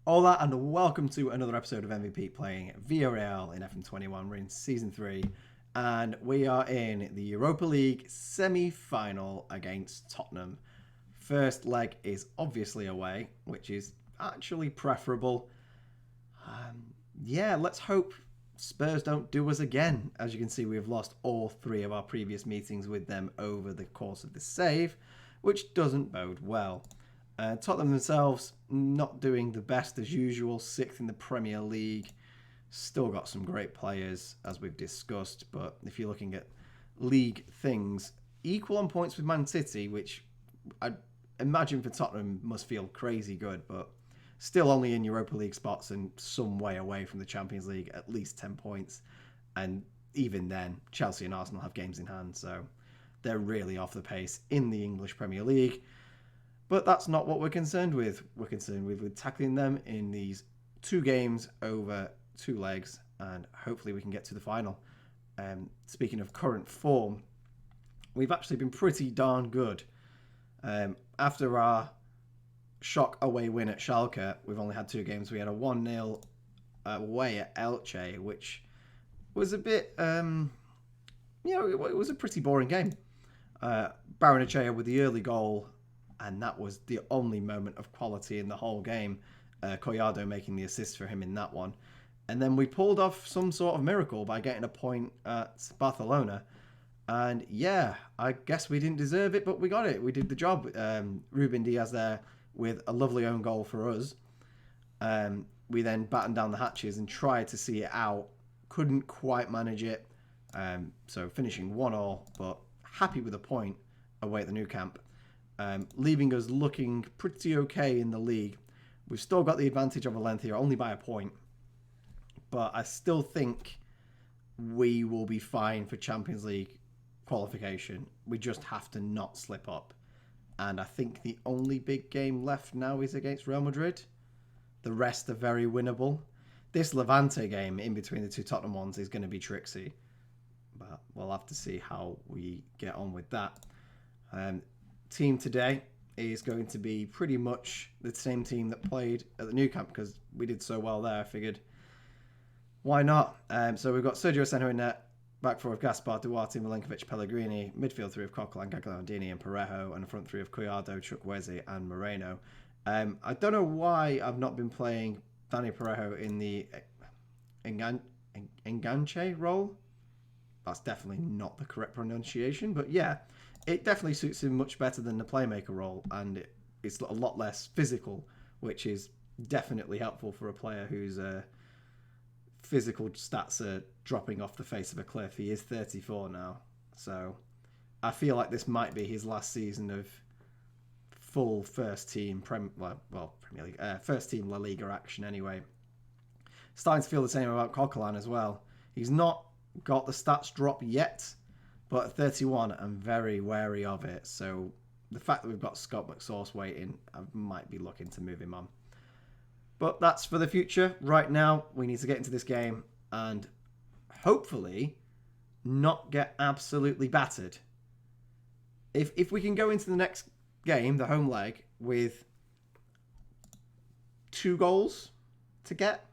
Hola and welcome to another episode of MVPete playing Villarreal in FM21. We're in Season 3 and we are in the Europa League semi-final against Tottenham. First leg is obviously away, which is actually preferable. Let's hope Spurs don't do us again. As you can see, we've lost all 3 of our previous meetings with them over the course of this save, which doesn't bode well. Tottenham themselves not doing the best as usual, 6th in the Premier League. Still got some great players, as we've discussed, but if you're looking at league things, equal on points with Man City, which I imagine for Tottenham must feel crazy good, but still only in Europa League spots and some way away from the Champions League, at least 10 points. And even then, Chelsea and Arsenal have games in hand, so they're really off the pace in the English Premier League. But that's not what we're concerned with. We're concerned with tackling them in these 2 games over 2 legs, and hopefully we can get to the final. Speaking of current form, we've actually been pretty darn good. After our shock away win at Schalke, we've only had 2 games. We had a 1-0 away at Elche, which was a bit, it was a pretty boring game. Barrenechea with the early goal, and that was the only moment of quality in the whole game. Collado making the assist for him in that one. And then we pulled off some sort of miracle by getting a point at Barcelona. And yeah, I guess we didn't deserve it, but we got it. We did the job. Ruben Diaz there with a lovely own goal for us. We then battened down the hatches and tried to see it out. Couldn't quite manage it. So finishing 1-1, but happy with a point away at the Nou Camp. Leaving us looking pretty okay in the league. We've still got the advantage of Valencia, only by a point. But I still think we will be fine for Champions League qualification. We just have to not slip up. And I think the only big game left now is against Real Madrid. The rest are very winnable. This Levante game in between the 2 Tottenham ones is going to be tricksy. But we'll have to see how we get on with that. Team today is going to be pretty much the same team that played at the Nou Camp because we did so well there. I figured, why not? So we've got Sergio Asenjo in net, back 4 of Gaspar, Duarte, Milenkovic, Pellegrini, midfield 3 of Coquelin, Gagliardini and Parejo, and a front 3 of Collado, Chukwueze and Moreno. I don't know why I've not been playing Dani Parejo in the Enganche role. That's definitely not the correct pronunciation, but yeah, it definitely suits him much better than the playmaker role, and it's a lot less physical, which is definitely helpful for a player whose physical stats are dropping off the face of a cliff. He is 34 now, so I feel like this might be his last season of full first team Premier League, first team La Liga action anyway. Starting to feel the same about Coquelin as well. He's not got the stats drop yet, but at 31, I'm very wary of it. So the fact that we've got Scott McSauce waiting, I might be looking to move him on. But that's for the future. Right now, we need to get into this game and hopefully not get absolutely battered. If we can go into the next game, the home leg, with 2 goals to get,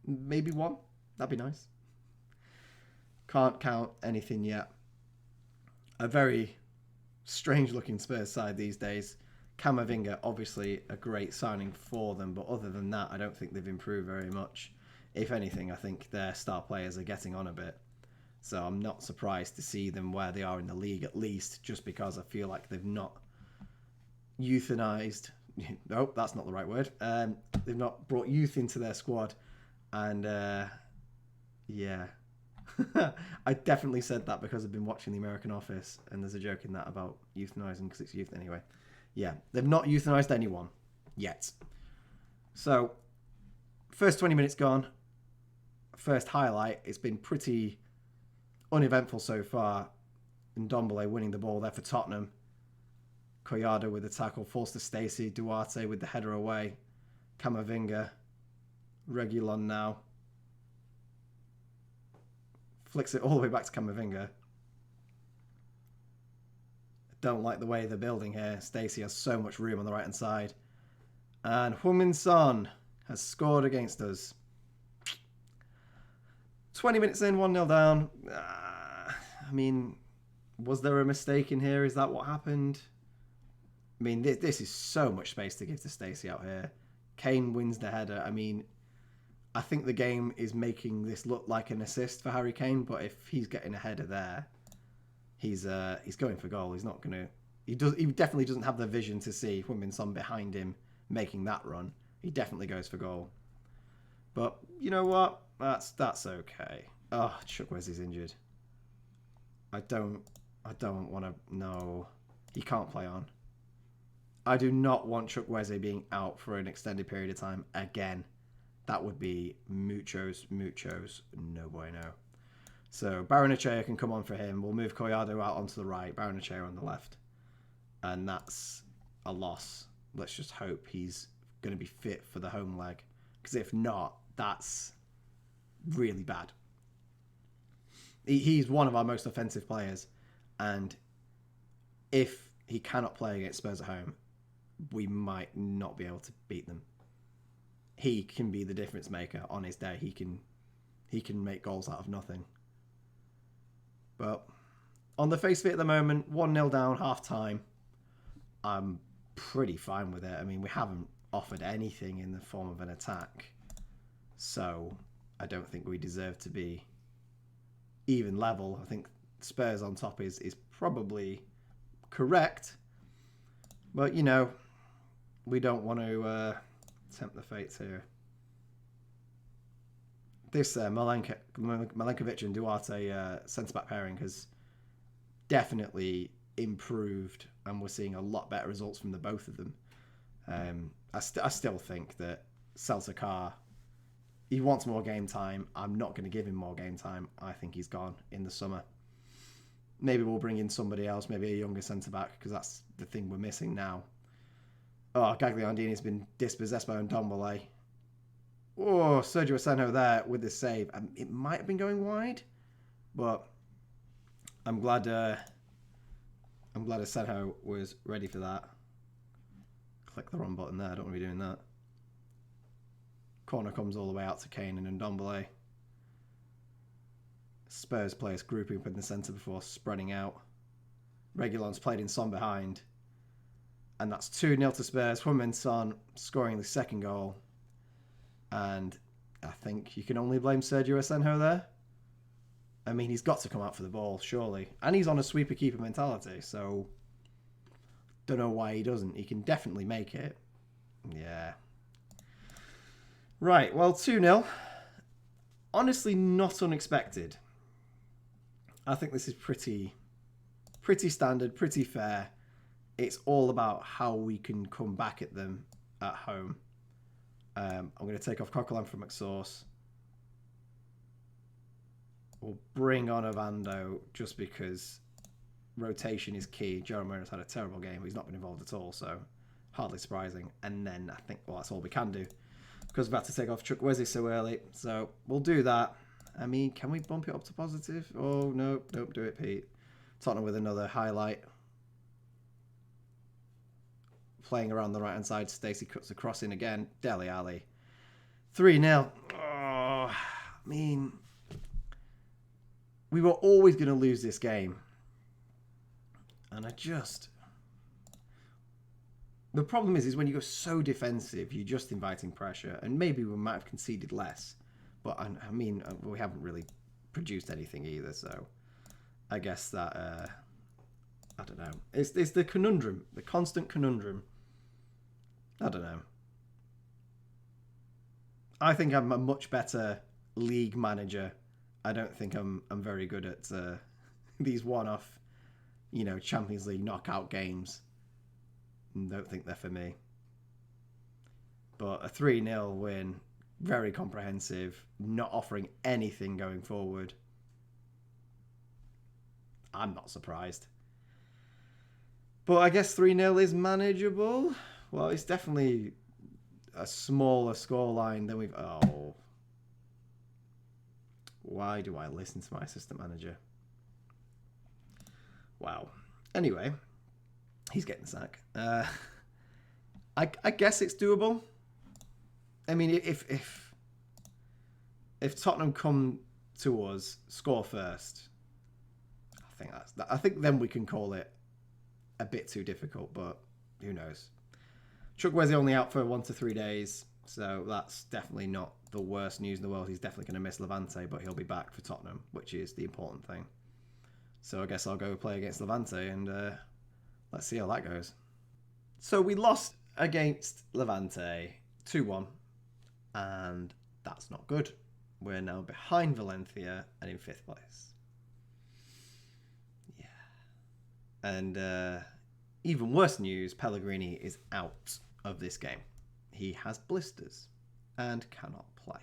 maybe 1, that'd be nice. Can't count anything yet. A very strange-looking Spurs side these days. Camavinga, obviously a great signing for them, but other than that, I don't think they've improved very much. If anything, I think their star players are getting on a bit. So I'm not surprised to see them where they are in the league, at least, just because I feel like they've not euthanized... Nope, that's not the right word. They've not brought youth into their squad. And, yeah... I definitely said that because I've been watching The American Office, and there's a joke in that about euthanizing because it's youth anyway. Yeah, they've not euthanized anyone yet. So, first 20 minutes gone. First highlight. It's been pretty uneventful so far. Ndombele winning the ball there for Tottenham. Collado with the tackle, falls to Stacey. Duarte with the header away. Camavinga. Reguilon now. Flicks it all the way back to Camavinga. Don't like the way they're building here. Stacey has so much room on the right-hand side. And Heung-min Son has scored against us. 20 minutes in, 1-0 down. I mean, was there a mistake in here? Is that what happened? I mean, this is so much space to give to Stacey out here. Kane wins the header. I mean, I think the game is making this look like an assist for Harry Kane, but if he's getting a header there, he's going for goal. He's not going to... He definitely doesn't have the vision to see Heung-min Son behind him making that run. He definitely goes for goal. But you know what? That's okay. Oh, Chukwueze's injured. I don't want to... No. He can't play on. I do not want Chukwueze being out for an extended period of time again. That would be muchos no bueno. So Barrenechea can come on for him. We'll move Collado out onto the right, Barrenechea on the left. And that's a loss. Let's just hope he's going to be fit for the home leg. Because if not, that's really bad. He's one of our most offensive players. And if he cannot play against Spurs at home, we might not be able to beat them. He can be the difference maker on his day. He can make goals out of nothing. But on the face of it at the moment, 1-0 down, half time. I'm pretty fine with it. I mean, we haven't offered anything in the form of an attack. So I don't think we deserve to be even level. I think Spurs on top is probably correct. But, you know, we don't want to tempt the fates here. This Milenkovic and Duarte centre-back pairing has definitely improved, and we're seeing a lot better results from the both of them. I still think that Celta, he wants more game time. I'm not going to give him more game time. I think he's gone in the summer. Maybe we'll bring in somebody else, maybe a younger centre-back, because that's the thing we're missing now. Oh, Gagliardini's been dispossessed by Ndombele. Oh, Sergio Asenjo there with the save. It might have been going wide, but I'm glad Asenjo was ready for that. Click the wrong button there. I don't want to be doing that. Corner comes all the way out to Kane and Ndombele. Spurs players grouping up in the centre before spreading out. Reguilon's played in Son behind. And that's 2-0 to Spurs. Heung-min Son scoring the second goal. And I think you can only blame Sergio Asenjo there. I mean, he's got to come out for the ball, surely. And he's on a sweeper-keeper mentality, so... Don't know why he doesn't. He can definitely make it. Yeah. Right, well, 2-0. Honestly, not unexpected. I think this is pretty standard, pretty fair. It's all about how we can come back at them at home. I'm going to take off Coquelin from McSauce. We'll bring on Ovando just because rotation is key. Joe Moreno's had a terrible game. He's not been involved at all, so hardly surprising. And then I think, well, that's all we can do because we've had to take off Chukwueze so early. So we'll do that. I mean, can we bump it up to positive? Oh, no, don't do it, Pete. Tottenham with another highlight. Playing around the right-hand side, Stacey cuts the cross in again. Dele Alli. 3-0. Oh, I mean, we were always going to lose this game. And the problem is when you go so defensive, you're just inviting pressure. And maybe we might have conceded less. But, I mean, we haven't really produced anything either, so I guess that, I don't know. It's the conundrum, the constant conundrum. I don't know. I think I'm a much better league manager. I don't think I'm very good at these one-off, Champions League knockout games. Don't think they're for me. But a 3-0 win, very comprehensive, not offering anything going forward. I'm not surprised. But I guess 3-0 is manageable. Well, it's definitely a smaller scoreline than we've... Oh. Why do I listen to my assistant manager? Wow. Anyway, he's getting the sack. I guess it's doable. I mean, if Tottenham come to us, score first, I think then we can call it a bit too difficult, but who knows. Chukwueze only out for 1 to 3 days, so that's definitely not the worst news in the world. He's definitely going to miss Levante, but he'll be back for Tottenham, which is the important thing. So I guess I'll go play against Levante, and let's see how that goes. So we lost against Levante 2-1, and that's not good. We're now behind Valencia and in 5th place. Yeah. And even worse news, Pellegrini is out of this game. He has blisters and cannot play.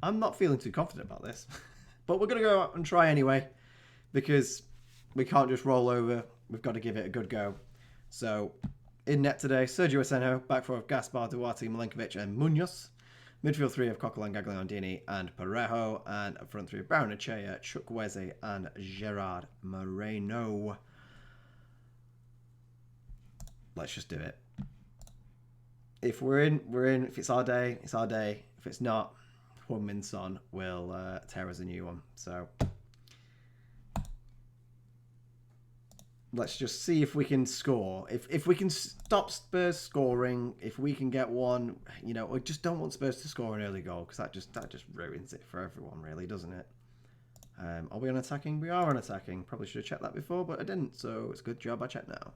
I'm not feeling too confident about this, but we're going to go out and try anyway, because we can't just roll over. We've got to give it a good go. So, in net today, Sergio Asenjo, back four of Gaspar, Duarte, Milenkovic and Munoz. Midfield 3 of Coquelin, Gagliardini and Parejo. And up front 3 of Barrenechea, Chukwueze and Gerard Moreno. Let's just do it. If we're in, we're in. If it's our day, it's our day. If it's not, Heung-min Son will tear us a new one. So let's just see if we can score. If we can stop Spurs scoring, if we can get one, you know, I just don't want Spurs to score an early goal, because that just ruins it for everyone, really, doesn't it? Are we on attacking? We are on attacking. Probably should have checked that before, but I didn't, so it's a good job I checked now.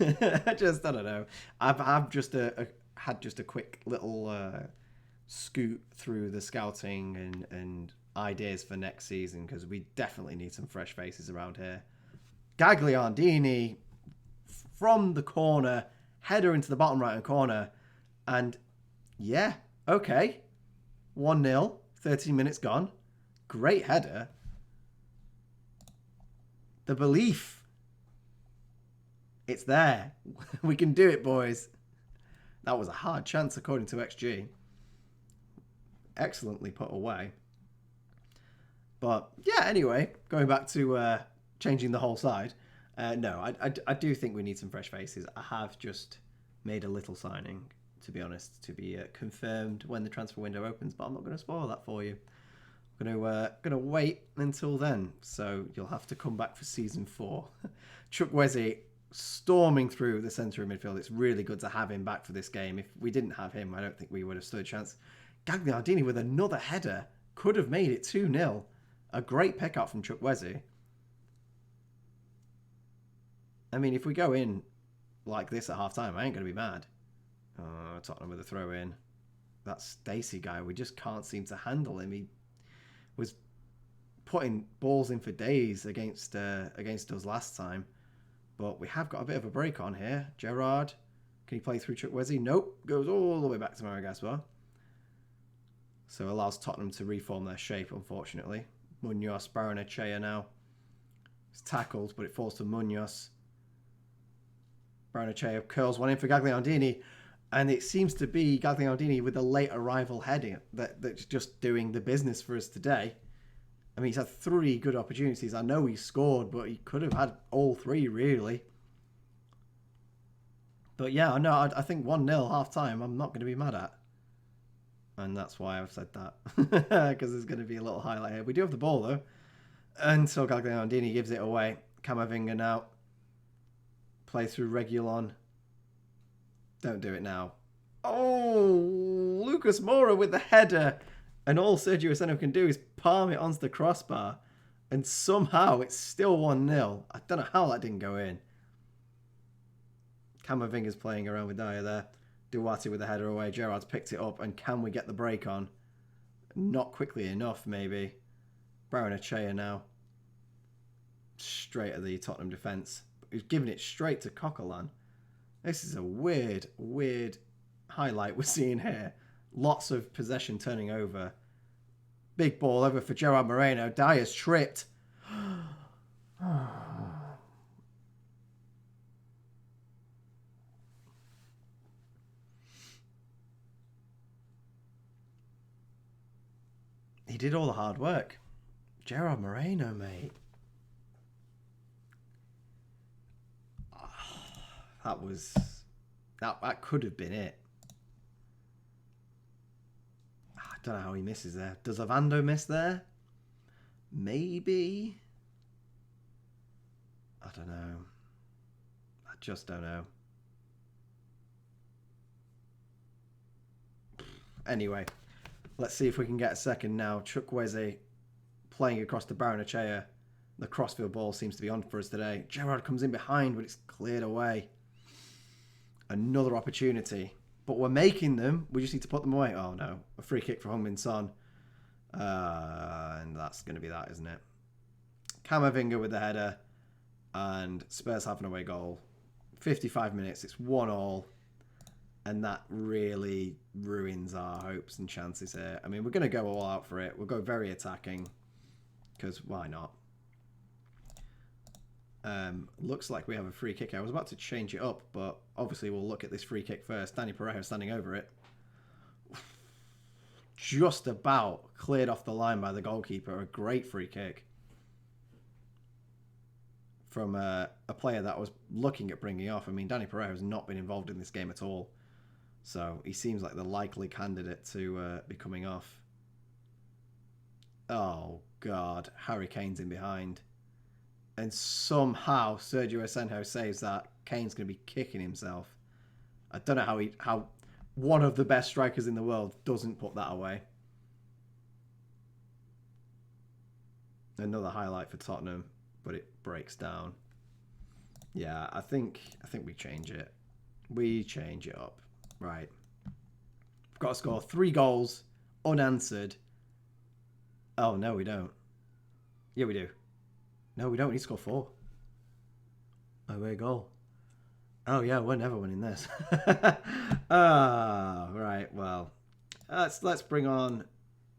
I don't know. I've just had just a quick little scoot through the scouting and ideas for next season, because we definitely need some fresh faces around here. Gagliardini from the corner, header into the bottom right hand corner, and yeah, okay, 1-0, 13 minutes gone, great header. The belief, it's there. We can do it, boys. That was a hard chance according to XG. Excellently put away. But yeah, anyway, going back to changing the whole side. No, I do think we need some fresh faces. I have just made a little signing, to be honest, to be confirmed when the transfer window opens. But I'm not going to spoil that for you. I'm going to wait until then. So you'll have to come back for season 4. Chukwueze storming through the centre of midfield. It's really good to have him back for this game. If we didn't have him, I don't think we would have stood a chance. Gagliardini with another header could have made it 2-0. A great pick-up from Chukwueze. I mean, if we go in like this at half-time, I ain't going to be mad. Oh, Tottenham with a throw-in. That Stacey guy, we just can't seem to handle him. He was putting balls in for days against us last time. But we have got a bit of a break on here. Gerard, can he play through Chukwueze? Nope. Goes all the way back to Gaspar. So allows Tottenham to reform their shape, unfortunately. Munoz, Barrenechea now. It's tackled, but it falls to Munoz. Barrenechea curls one in for Gagliardini. And it seems to be Gagliardini with a late arrival heading that's just doing the business for us today. I mean, he's had 3 good opportunities. I know he scored, but he could have had all 3, really. But yeah, no, I think 1-0 half-time, I'm not going to be mad at. And that's why I've said that. Because there's going to be a little highlight here. We do have the ball, though. Until Gagliardini gives it away. Camavinga now. Play through Reguilon. Don't do it now. Oh, Lucas Moura with the header. And all Sergio Asenjo can do is palm it onto the crossbar. And somehow it's still 1-0. I don't know how that didn't go in. Camavinga's playing around with Dyer there. Duarte with the header away. Gerrard's picked it up. And can we get the break on? Not quickly enough, maybe. Barrenechea now. Straight at the Tottenham defence. He's giving it straight to Coquelin. This is a weird highlight we're seeing here. Lots of possession turning over. Big ball over for Gerard Moreno. Dyer's tripped. He did all the hard work. Gerard Moreno, mate. That was... That could have been it. I don't know how he misses there. Does Ovando miss there? Maybe. I don't know. I just don't know. Anyway, let's see if we can get a second now. Chukwueze playing across the Barrenechea. The crossfield ball seems to be on for us today. Gerrard comes in behind, but it's cleared away. Another opportunity. But we're making them. We just need to put them away. Oh, no. A free kick for Heung-min Son. And that's going to be that, isn't it? Camavinga with the header. And Spurs have an away goal. 55 minutes. It's 1-1. And that really ruins our hopes and chances here. I mean, we're going to go all out for it. We'll go very attacking. Because why not? Looks like we have a free kick. I was about to change it up, but obviously we'll look at this free kick first. Danny Parejo standing over it. Just about cleared off the line by the goalkeeper. A great free kick from a player that was looking at bringing off. I mean, Danny Parejo has not been involved in this game at all. So he seems like the likely candidate to be coming off. Oh, God. Harry Kane's in behind. And somehow Sergio Asenjo saves that. Kane's going to be kicking himself. I don't know how one of the best strikers in the world doesn't put that away. Another highlight for Tottenham, but it breaks down. Yeah, I think we change it. We change it up. Right. We've got to score 3 goals unanswered. Oh, no, we don't. Yeah, we do. No, we don't. We need to score 4. Away goal. Oh, yeah, we're never winning this. Right, well. Let's bring on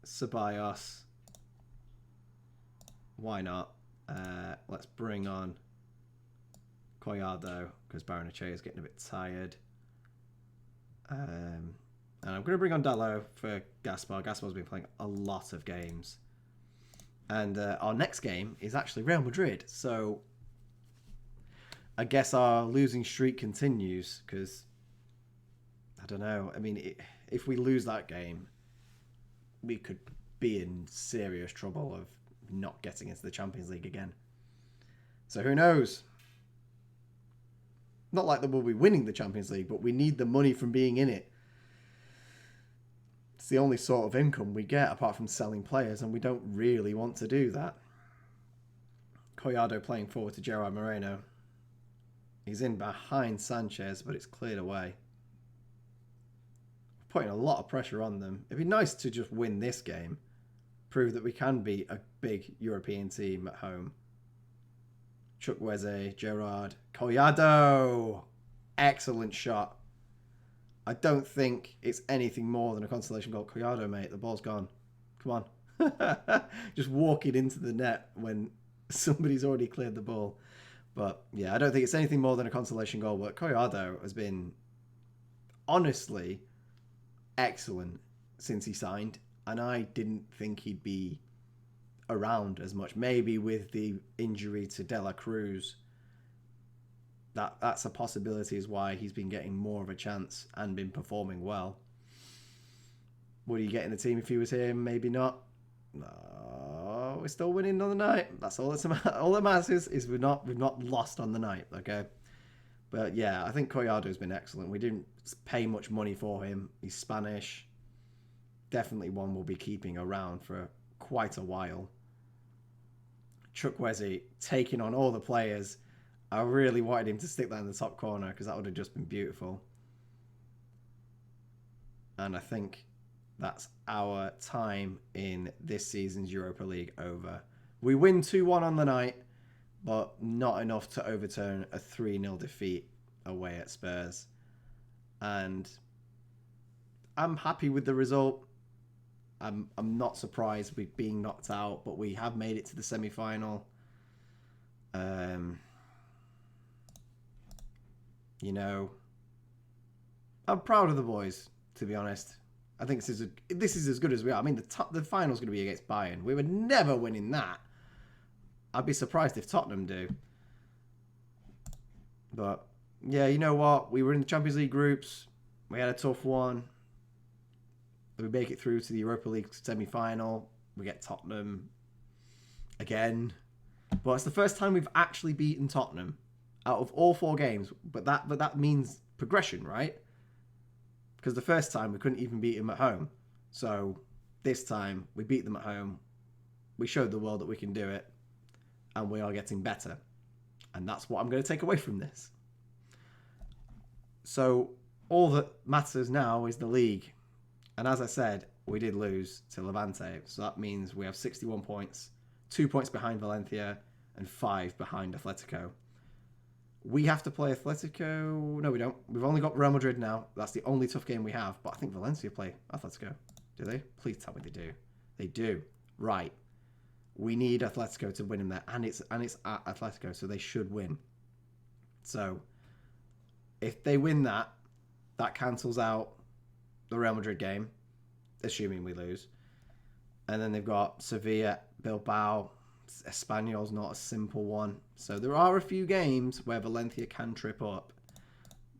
Ceballos. Why not? Let's bring on Collado, because Barrenechea is getting a bit tired. And I'm going to bring on Dalot for Gaspar. Gaspar's been playing a lot of games. And our next game is actually Real Madrid. So I guess our losing streak continues because, I don't know. I mean, if we lose that game, we could be in serious trouble of not getting into the Champions League again. So who knows? Not like that we'll be winning the Champions League, but we need the money from being in it. It's the only sort of income we get apart from selling players, and we don't really want to do that. Collado playing forward to Gerard Moreno. He's in behind Sanchez, but it's cleared away. Putting a lot of pressure on them. It'd be nice to just win this game. Prove that we can be a big European team at home. Chukwueze, Gerard, Collado. Excellent shot. I don't think it's anything more than a consolation goal. Collado, mate, the ball's gone. Come on. Just walking into the net when somebody's already cleared the ball. But, yeah, I don't think it's anything more than a consolation goal. But Collado has been, honestly, excellent since he signed. And I didn't think he'd be around as much. Maybe with the injury to De La Cruz, that's a possibility is why he's been getting more of a chance and been performing well. Would he get in the team if he was here? Maybe not. No, we're still winning on the night. That's all all that matters is we've not lost on the night, okay? But yeah, I think Collado's been excellent. We didn't pay much money for him. He's Spanish. Definitely one we'll be keeping around for quite a while. Chukwueze taking on all the players. I really wanted him to stick that in the top corner because that would have just been beautiful. And I think that's our time in this season's Europa League over. We win 2-1 on the night, but not enough to overturn a 3-0 defeat away at Spurs. And I'm happy with the result. I'm not surprised with being knocked out, but we have made it to the semi-final. You know, I'm proud of the boys, to be honest. I think this is as good as we are. I mean, the final's going to be against Bayern. We were never winning that. I'd be surprised if Tottenham do. But yeah, you know what? We were in the Champions League groups. We had a tough one. We make it through to the Europa League semi-final. We get Tottenham again. But it's the first time we've actually beaten Tottenham out of all 4 games. But that means progression, right? Because the first time we couldn't even beat them at home. So this time we beat them at home. We showed the world that we can do it. And we are getting better. And that's what I'm going to take away from this. So all that matters now is the league. And as I said, we did lose to Levante. So that means we have 61 points, 2 points behind Valencia, and 5 behind Atletico. We have to play Atletico. No, we don't. We've only got Real Madrid now. That's the only tough game we have. But I think Valencia play Atletico. Do they? Please tell me they do. They do. Right. We need Atletico to win in there. And it's at Atletico, so they should win. So if they win that, that cancels out the Real Madrid game, assuming we lose. And then they've got Sevilla, Bilbao. Espanyol's not a simple one. So there are a few games where Valencia can trip up.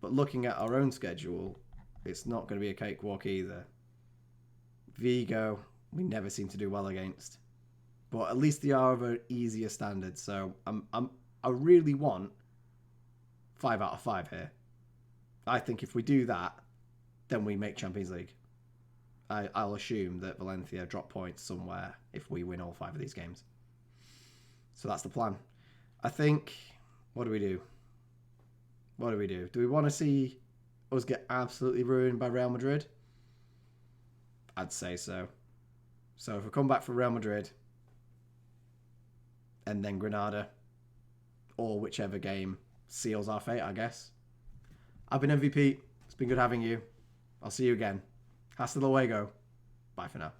But looking at our own schedule, it's not going to be a cakewalk either. Vigo, we never seem to do well against. But at least they are of an easier standard. So I really want 5 out of 5 here. I think if we do that, then we make Champions League. I'll assume that Valencia drop points somewhere if we win all 5 of these games. So that's the plan. I think, what do we do? What do we do? Do we want to see us get absolutely ruined by Real Madrid? I'd say so. So if we come back for Real Madrid and then Granada, or whichever game seals our fate, I guess. I've been MVPete. It's been good having you. I'll see you again. Hasta luego. Bye for now.